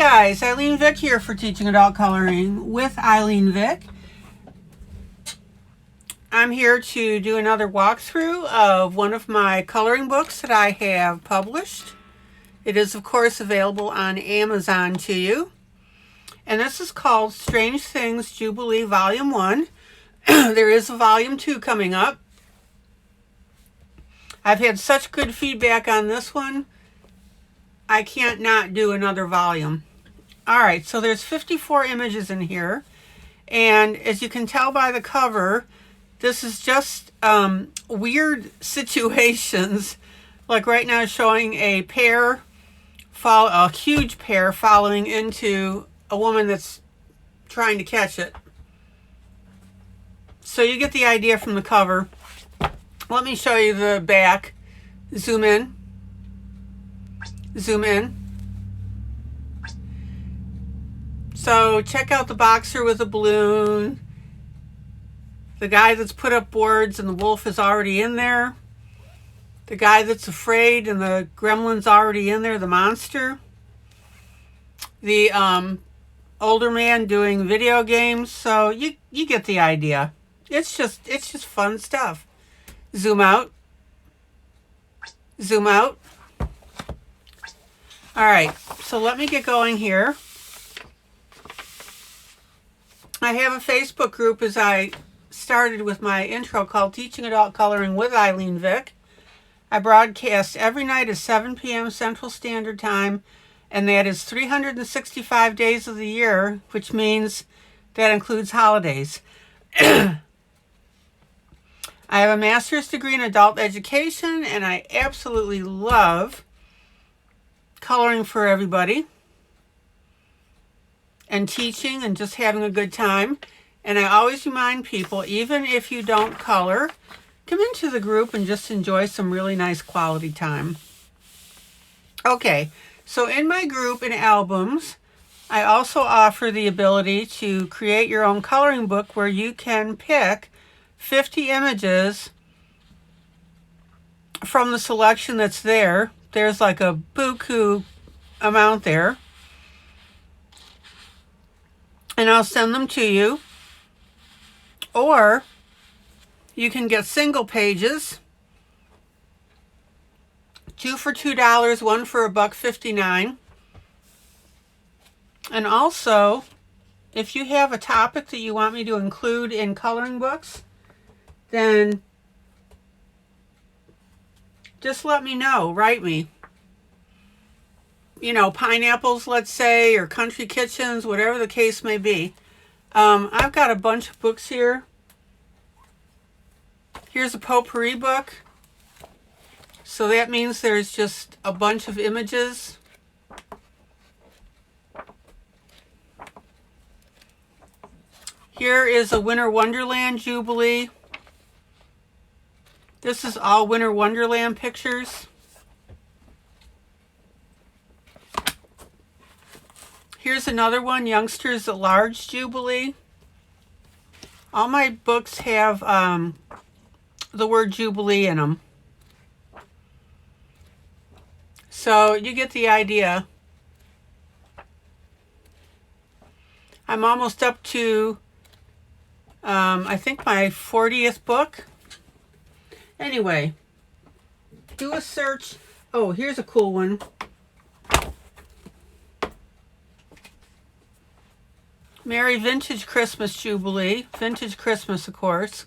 guys, ILene Vick here for Teaching Adult Coloring with ILene Vick. I'm here to do another walkthrough of one of my coloring books that I have published. It is, of course, available on Amazon to you. And this is called Strange Things Jubilee Volume 1. There is a Volume 2 coming up. I've had such good feedback on this one, I can't not do another volume. All right, so there's 54 images in here. And as you can tell by the cover, this is just weird situations. Like right now showing a pear, a huge pear following into a woman that's trying to catch it. So you get the idea from the cover. Let me show you the back. Zoom in. Zoom in. So check out the boxer with a balloon. The guy that's put up boards and the wolf is already in there. The guy that's afraid and the gremlin's already in there, the monster. The older man doing video games. So you get the idea. It's just fun stuff. Zoom out. Zoom out. All right, so let me get going here. I have a Facebook group as I started with my intro called Teaching Adult Coloring with ILene Vick. I broadcast every night at 7 p.m. Central Standard Time, and that is 365 days of the year, which means that includes holidays. I have a master's degree in adult education, and I absolutely love coloring for everybody and teaching and just having a good time. And I always remind people, even if you don't color, come into the group and just enjoy some really nice quality time. Okay, so in my group in albums, I also offer the ability to create your own coloring book where you can pick 50 images from the selection that's there. There's like a buku amount there. And I'll send them to you. Or you can get single pages. 2 for $2, 1 for $1.59. And also, if you have a topic that you want me to include in coloring books, then just let me know. Write me. You know, pineapples, let's say, or country kitchens, whatever the case may be. I've got a bunch of books here. Here's a potpourri book. So that means there's just a bunch of images. Here is a Winter Wonderland Jubilee. This is all Winter Wonderland pictures. Here's another one, Youngsters at Large Jubilee. All my books have the word Jubilee in them. So you get the idea. I'm almost up to, I think, my 40th book. Anyway, do a search. Oh, here's a cool one. Merry Vintage Christmas Jubilee. Vintage Christmas, of course.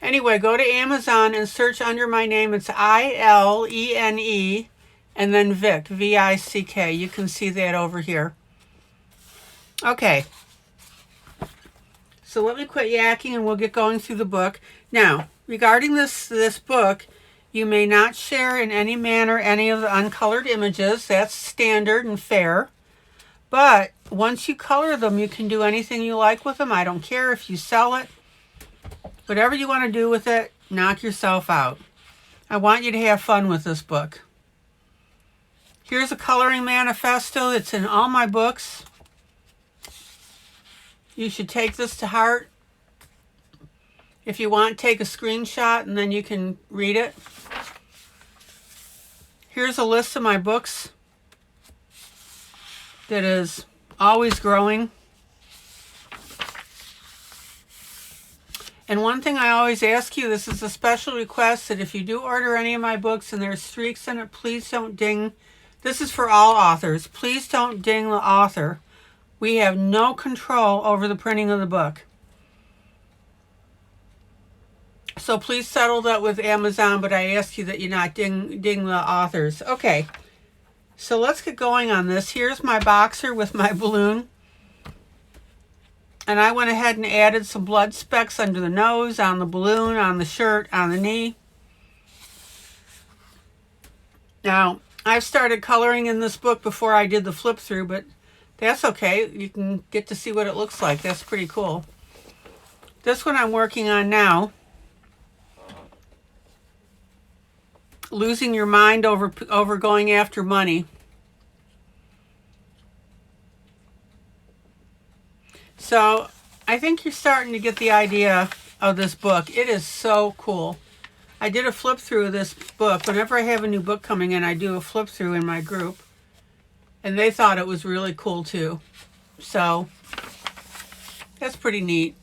Anyway, go to Amazon and search under my name. It's ILENE and then Vick, V-I-C-K. You can see that over here. Okay. So let me quit yakking and we'll get going through the book. Now, regarding this book, you may not share in any manner any of the uncolored images. That's standard and fair. But once you color them, you can do anything you like with them. I don't care if you sell it. Whatever you want to do with it, knock yourself out. I want you to have fun with this book. Here's a coloring manifesto. It's in all my books. You should take this to heart. If you want, take a screenshot and then you can read it. Here's a list of my books that is always growing. And one thing I always ask you, this is a special request, that if you do order any of my books and there's streaks in it, please don't ding. This is for all authors. Please don't ding the author. We have no control over the printing of the book. So please settle that with Amazon, but I ask you that you not ding the authors. Okay, so let's get going on this. Here's my boxer with my balloon. And I went ahead and added some blood specks under the nose, on the balloon, on the shirt, on the knee. Now, I've started coloring in this book before I did the flip through, but that's okay. You can get to see what it looks like. That's pretty cool. This one I'm working on now. Losing your mind over going after money. So I think you're starting to get the idea of this book. It is so cool. I did a flip through of this book. Whenever I have a new book coming in, I do a flip through in my group. And they thought it was really cool too. So that's pretty neat.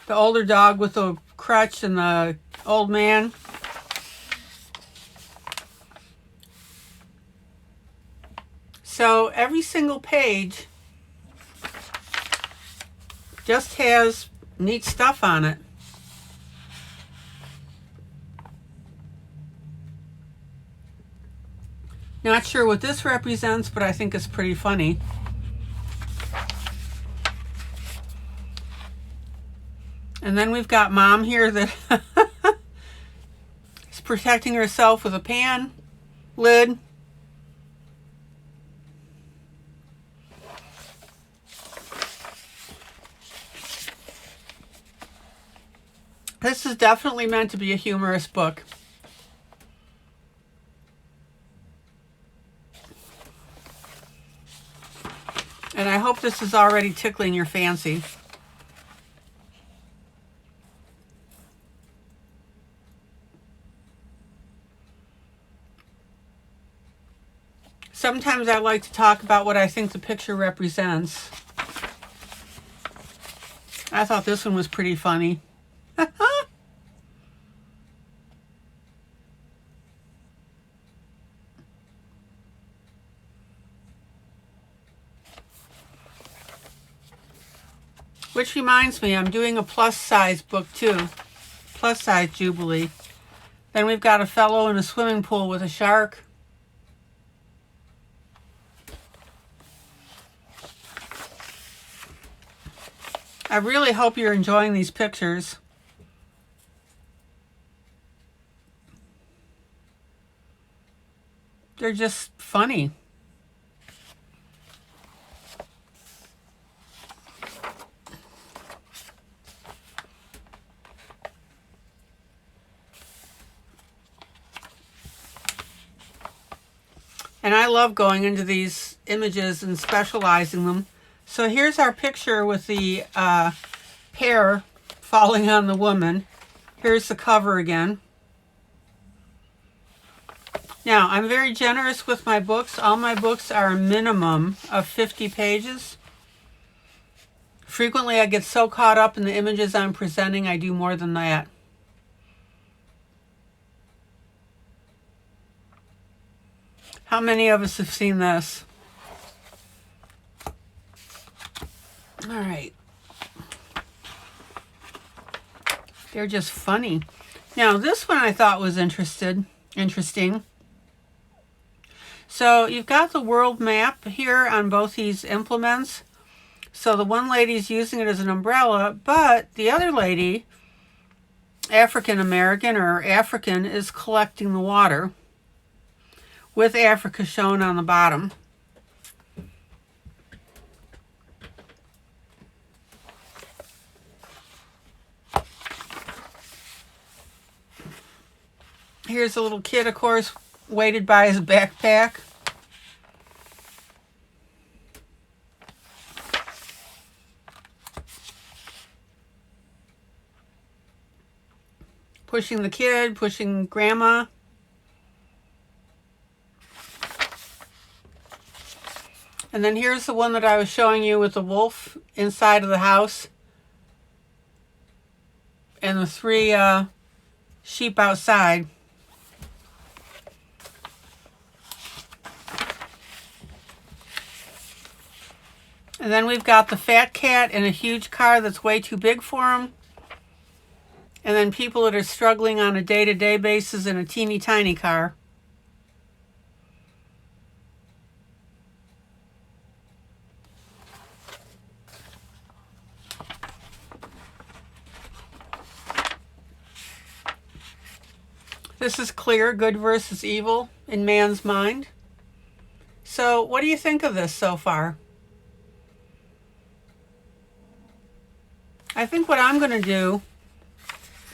The older dog with the crutch and the old man. So every single page just has neat stuff on it. Not sure what this represents, but I think it's pretty funny. And then we've got Mom here that is protecting herself with a pan lid. This is definitely meant to be a humorous book. And I hope this is already tickling your fancy. Sometimes I like to talk about what I think the picture represents. I thought this one was pretty funny. Which reminds me, I'm doing a plus size book too. Plus size Jubilee. Then we've got a fellow in a swimming pool with a shark. I really hope you're enjoying these pictures. They're just funny. And I love going into these images and specializing them. So here's our picture with the pear falling on the woman. Here's the cover again. Now, I'm very generous with my books. All my books are a minimum of 50 pages. Frequently, I get so caught up in the images I'm presenting, I do more than that. How many of us have seen this? All right. They're just funny. Now, this one I thought was interesting. So you've got the world map here on both these implements. So the one lady's using it as an umbrella, but the other lady, African American or African, is collecting the water with Africa shown on the bottom. Here's a little kid, of course, weighted by his backpack. Pushing the kid, pushing grandma. And then here's the one that I was showing you with the wolf inside of the house and the 3 sheep outside. And then we've got the fat cat in a huge car that's way too big for him. And then people that are struggling on a day-to-day basis in a teeny tiny car. This is clear, good versus evil in man's mind. So what do you think of this so far? I think what I'm going to do,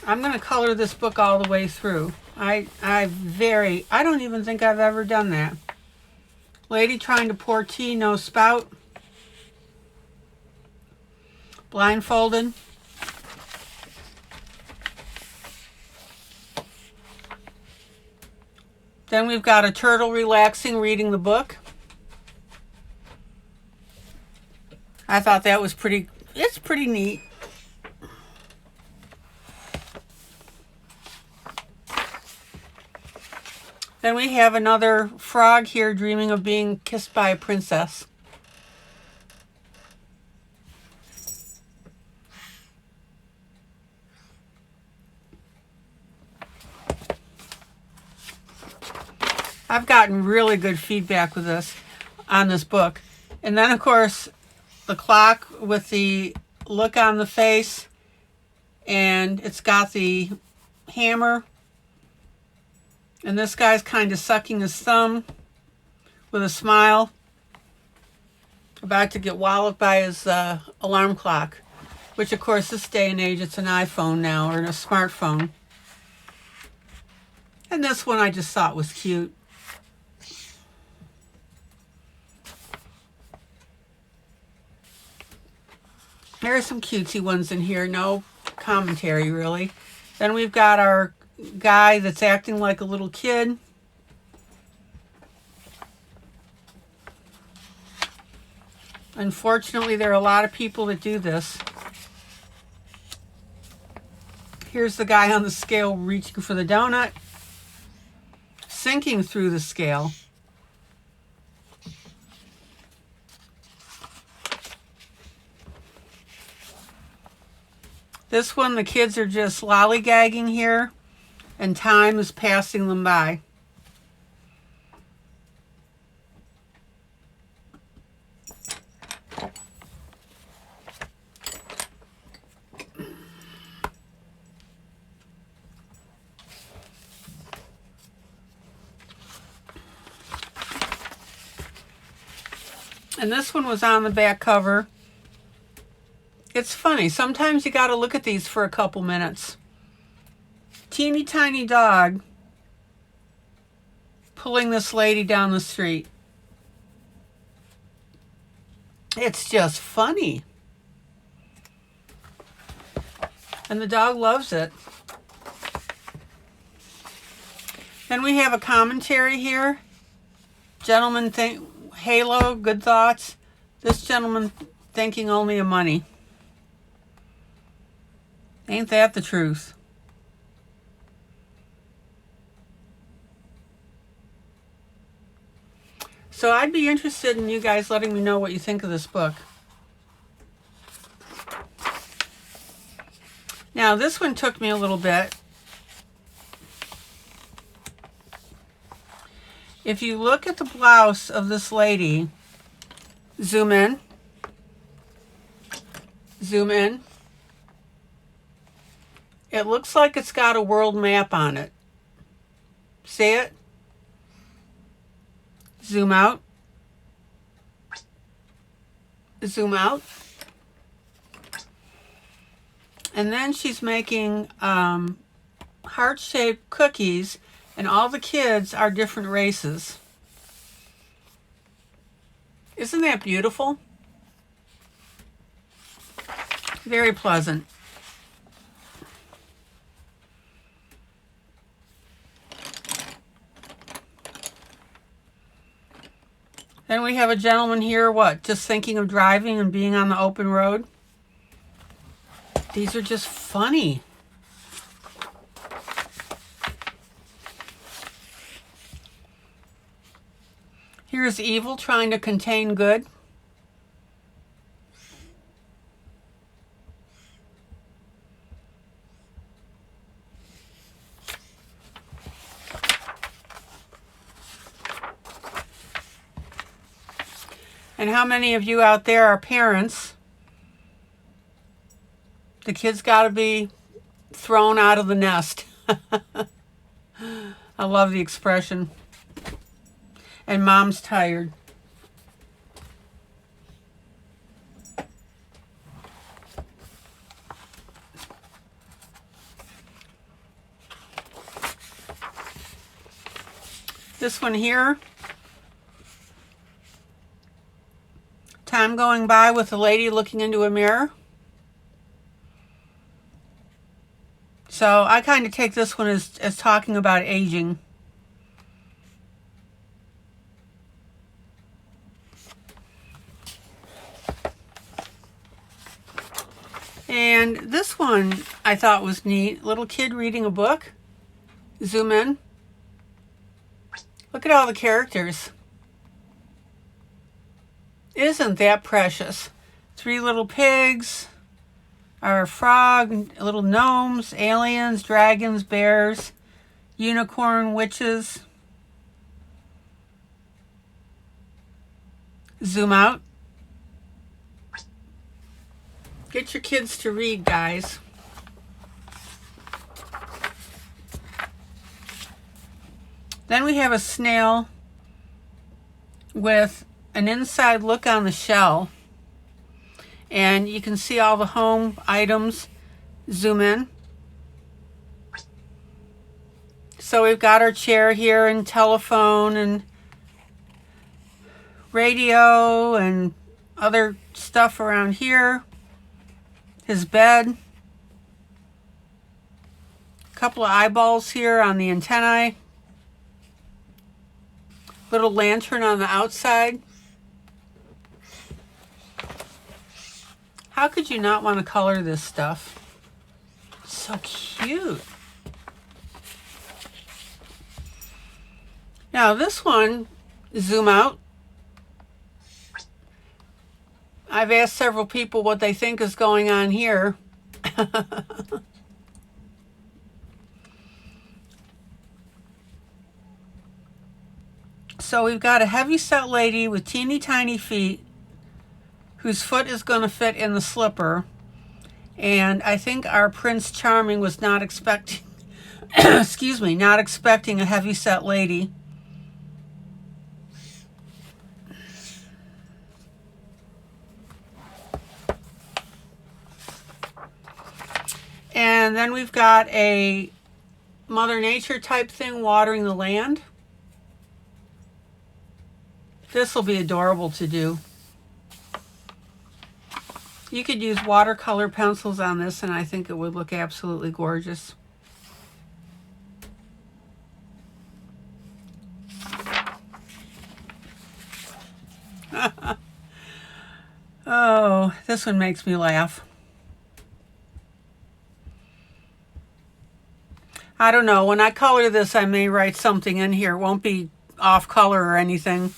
I'm going to color this book all the way through. I don't even think I've ever done that. Lady trying to pour tea, no spout. Blindfolded. Then we've got a turtle relaxing, reading the book. I thought that was it's pretty neat. Then we have another frog here dreaming of being kissed by a princess. I've gotten really good feedback with this on this book. And then of course the clock with the look on the face, and it's got the hammer. And this guy's kind of sucking his thumb with a smile, about to get walloped by his alarm clock, which of course this day and age it's an iPhone now, or a smartphone. And this one I just thought was cute. There are some cutesy ones in here, no commentary really. Then we've got our guy that's acting like a little kid. Unfortunately, there are a lot of people that do this. Here's the guy on the scale reaching for the donut, sinking through the scale. This one, the kids are just lollygagging here, and time is passing them by. And this one was on the back cover. It's funny. Sometimes you got to look at these for a couple minutes. Teeny tiny dog pulling this lady down the street. It's just funny. And the dog loves it. Then we have a commentary here. Gentleman think halo, good thoughts. This gentleman thinking only of money. Ain't that the truth? So I'd be interested in you guys letting me know what you think of this book. Now this one took me a little bit. If you look at the blouse of this lady, zoom in, zoom in. It looks like it's got a world map on it. See it? Zoom out. Zoom out. And then she's making heart-shaped cookies, and all the kids are different races. Isn't that beautiful? Very pleasant. Then we have a gentleman here, what, just thinking of driving and being on the open road. These are just funny. Here's evil trying to contain good. And how many of you out there are parents? The kids got to be thrown out of the nest. I love the expression. And mom's tired. This one here. Time going by with a lady looking into a mirror. So I kind of take this one as talking about aging. And this one I thought was neat. Little kid reading a book. Zoom in. Look at all the characters. Isn't that precious? 3 little pigs, our frog, little gnomes, aliens, dragons, bears, unicorn, witches. Zoom out. Get your kids to read, guys. Then we have a snail with an inside look on the shell. And you can see all the home items. Zoom in. So we've got our chair here and telephone and radio and other stuff around here. His bed. A couple of eyeballs here on the antennae. Little lantern on the outside. How could you not want to color this stuff? So cute. Now this one, zoom out. I've asked several people what they think is going on here. So we've got a heavy-set lady with teeny tiny feet whose foot is going to fit in the slipper. And I think our Prince Charming was not expecting, excuse me, not expecting a heavy-set lady. And then we've got a Mother Nature type thing watering the land. This will be adorable to do. You could use watercolor pencils on this and I think it would look absolutely gorgeous. Oh, this one makes me laugh. I don't know, when I color this I may write something in here. It won't be off color or anything.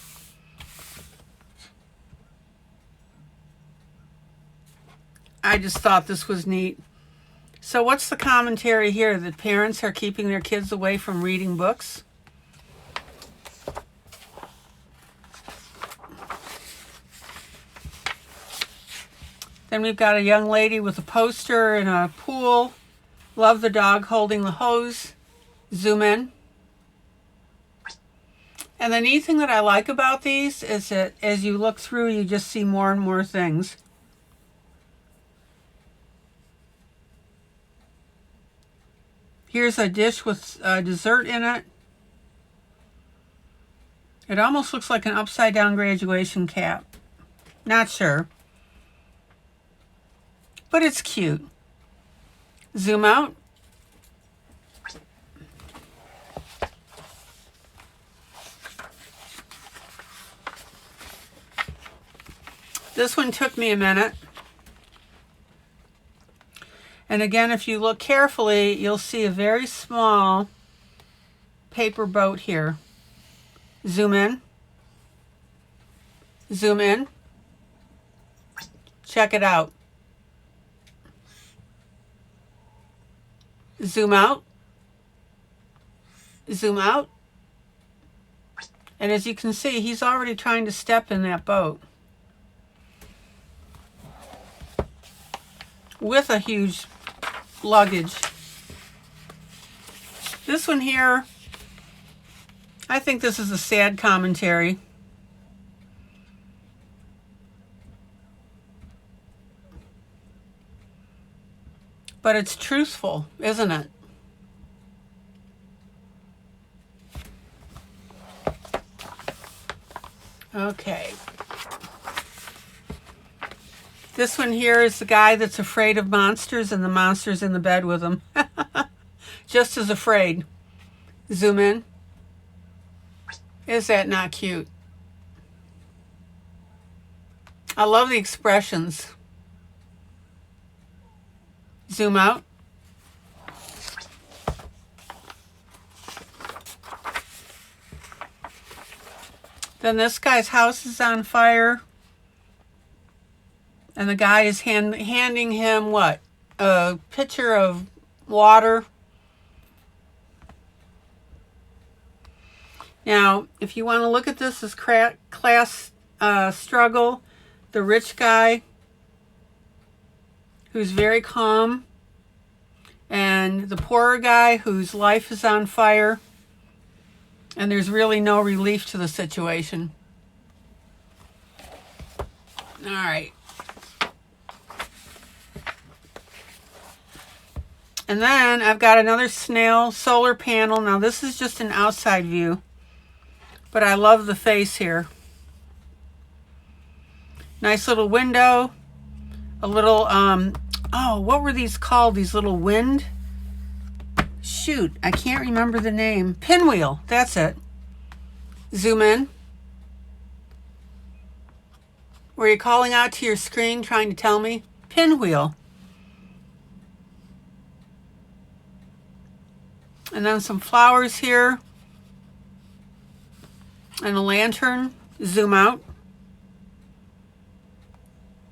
I just thought this was neat. So what's the commentary here? That parents are keeping their kids away from reading books? Then we've got a young lady with a poster in a pool. Love the dog holding the hose. Zoom in. And the neat thing that I like about these is that as you look through, you just see more and more things. Here's a dish with dessert in it. It almost looks like an upside down graduation cap. Not sure. But it's cute. Zoom out. This one took me a minute. And again, if you look carefully, you'll see a very small paper boat here. Zoom in. Zoom in. Check it out. Zoom out. Zoom out. And as you can see, he's already trying to step in that boat with a huge luggage. This one here, I think this is a sad commentary. But it's truthful, isn't it? Okay. This one here is the guy that's afraid of monsters and the monster's in the bed with him. Just as afraid. Zoom in. Is that not cute? I love the expressions. Zoom out. Then this guy's house is on fire. And the guy is handing him what? A pitcher of water. Now, if you want to look at this as class struggle, the rich guy who's very calm, and the poorer guy whose life is on fire, and there's really no relief to the situation. All right. And then I've got another snail solar panel. Now this is just an outside view, but I love the face here. Nice little window. A little, oh, what were these called? These little wind? Shoot, I can't remember the name. Pinwheel, that's it. Zoom in. Were you calling out to your screen trying to tell me? Pinwheel. And then some flowers here. And a lantern. Zoom out.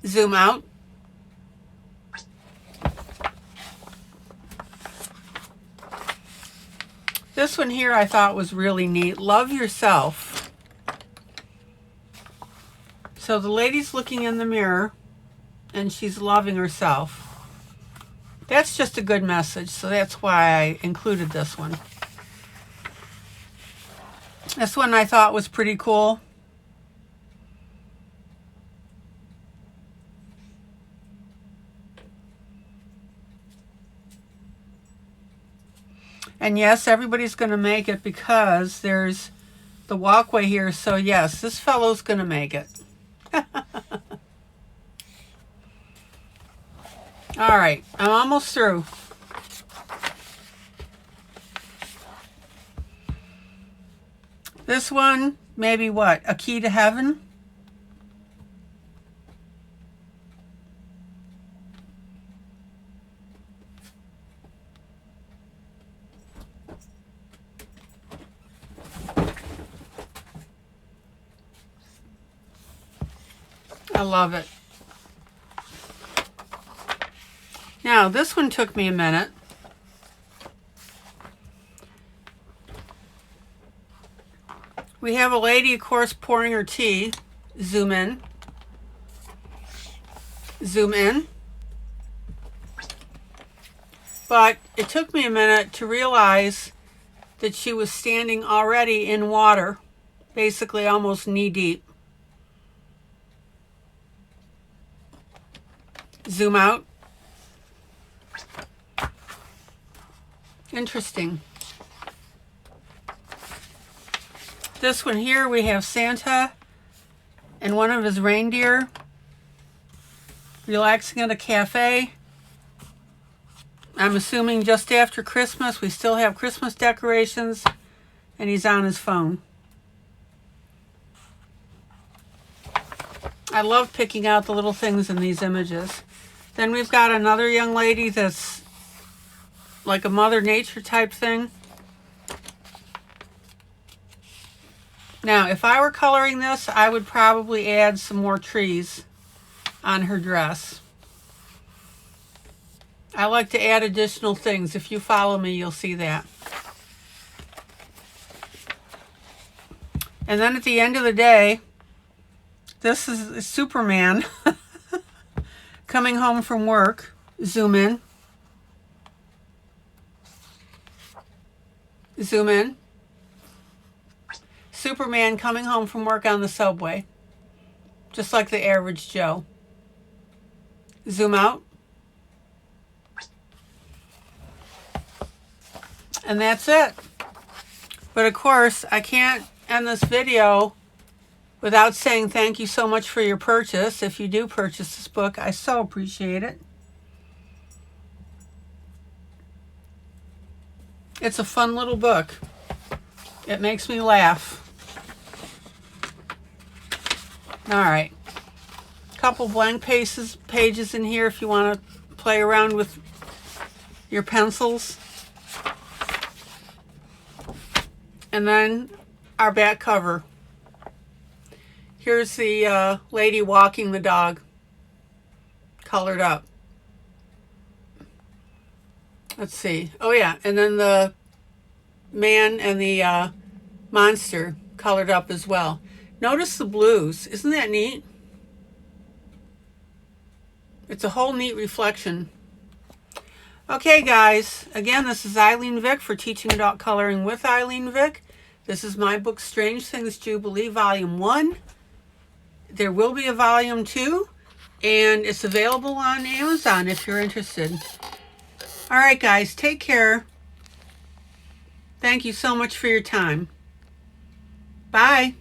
Zoom out. This one here I thought was really neat. Love yourself. So the lady's looking in the mirror and she's loving herself. That's just a good message, so that's why I included this one. This one I thought was pretty cool. And yes, everybody's going to make it because there's the walkway here. So yes, this fellow's going to make it. All right, I'm almost through. This one, maybe what? A key to heaven? I love it. Now, this one took me a minute. We have a lady, of course, pouring her tea. Zoom in. Zoom in. But it took me a minute to realize that she was standing already in water, basically almost knee deep. Zoom out. Interesting. This one here, we have Santa and one of his reindeer relaxing at a cafe. I'm assuming just after Christmas. We still have Christmas decorations, and he's on his phone. I love picking out the little things in these images. Then we've got another young lady that's like a Mother Nature type thing. Now, if I were coloring this, I would probably add some more trees on her dress. I like to add additional things. If you follow me, you'll see that. And then at the end of the day, this is Superman coming home from work. Zoom in. Zoom in. Superman coming home from work on the subway. Just like the average Joe. Zoom out. And that's it. But of course, I can't end this video without saying thank you so much for your purchase. If you do purchase this book, I so appreciate it. It's a fun little book. It makes me laugh. All right. A couple blank pages in here if you want to play around with your pencils. And then our back cover. Here's the lady walking the dog, colored up. Let's see. Oh yeah, and then the man and the monster colored up as well. Notice the blues. Isn't that neat? It's a whole neat reflection. Okay, guys. Again, this is ILene Vick for Teaching Adult Coloring with ILene Vick. This is my book, Strange Things Jubilee, Volume 1. There will be a Volume 2, and it's available on Amazon if you're interested. All right, guys. Take care. Thank you so much for your time. Bye.